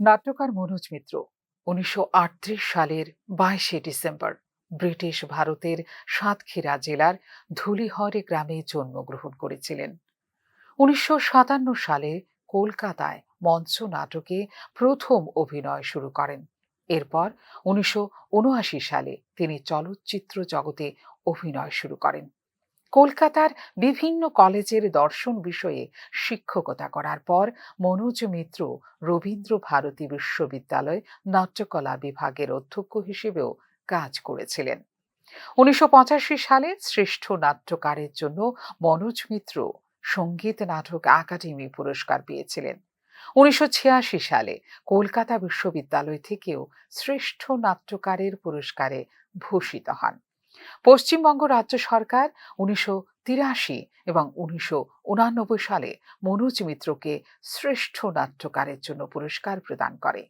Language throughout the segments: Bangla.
নাট্যকার মনোজ মিত্র ১৯৩৮ সালের ২২শে ডিসেম্বর ব্রিটিশ ভারতের সাতক্ষীরা জেলার ধুলিহরে গ্রামে জন্মগ্রহণ করেছিলেন। ১৯৫৭ সালে কলকাতায় মঞ্চ নাটকে প্রথম অভিনয় শুরু করেন। এরপর ১৯৭৯ সালে তিনি চলচ্চিত্র জগতে অভিনয় শুরু করেন। কলকাতার বিভিন্ন কলেজের দর্শন বিষয়ে শিক্ষকতা করার পর মনোজ মিত্র রবীন্দ্র ভারতী বিশ্ববিদ্যালয় নাট্যকলা বিভাগের অধ্যক্ষ হিসেবেও কাজ করেছিলেন। ১৯৮৫ সালে শ্রেষ্ঠ নাট্যকারের জন্য মনোজ মিত্র সঙ্গীত নাটক একাডেমি পুরস্কার পেয়েছিলেন। ১৯৮৬ সালে কলকাতা বিশ্ববিদ্যালয় থেকেও শ্রেষ্ঠ নাট্যকারের পুরস্কারে ভূষিত হন। পশ্চিমবঙ্গ রাজ্য সরকার ১৯৮৩ এবং ১৯৮৯ সালে মনোজ মিত্রকে শ্রেষ্ঠ নাট্যকারের জন্য পুরস্কার প্রদান করে।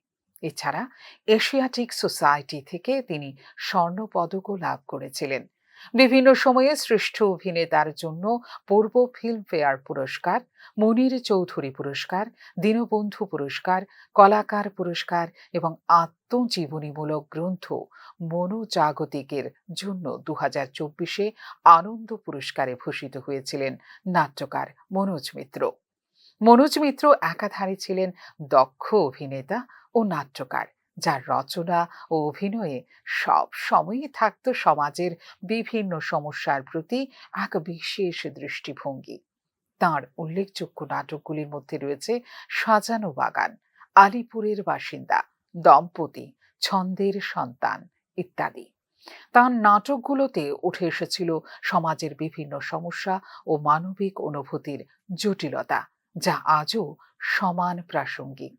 এছাড়া এশিয়াটিক সোসাইটি থেকে তিনি স্বর্ণপদকও লাভ করেছিলেন। বিভিন্ন সময়ে শ্রেষ্ঠ অভিনেতার জন্য পূর্ব ফিল্মফেয়ার পুরস্কার, মনির চৌধুরী পুরস্কার, দীনবন্ধু পুরস্কার, কলাকার পুরস্কার এবং আত্মজীবনীমূলক গ্রন্থ মনোজাগতিকের জন্য ২০২৪-এ আনন্দ পুরস্কারে ভূষিত হয়েছিলেন নাট্যকার মনোজ মিত্র। মনোজ মিত্র একাধারে ছিলেন দক্ষ অভিনেতা ও নাট্যকার, যার রচনা ও অভিনয়ে সব সময়ই থাকত সমাজের বিভিন্ন সমস্যার প্রতি এক বিশেষ দৃষ্টিভঙ্গি। তাঁর উল্লেখযোগ্য নাটকগুলির মধ্যে রয়েছে সাজানো বাগান, আলিপুরের বাসিন্দা, দম্পতি, ছন্দের সন্তান ইত্যাদি। তাঁর নাটকগুলোতে উঠে এসেছিল সমাজের বিভিন্ন সমস্যা ও মানবিক অনুভূতির জটিলতা, যা আজও সমান প্রাসঙ্গিক।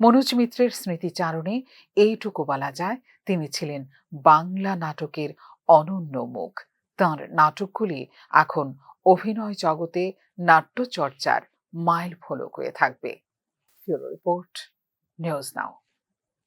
মনোজ মিত্রের স্মৃতিচারণে এইটুকু বলা যায়, তিনি ছিলেন বাংলা নাটকের অনন্য মুখ। তাঁর নাটকগুলি এখন অভিনয় জগতে নাট্যচর্চার মাইল ফলক হয়ে থাকবে। Bureau report, news now.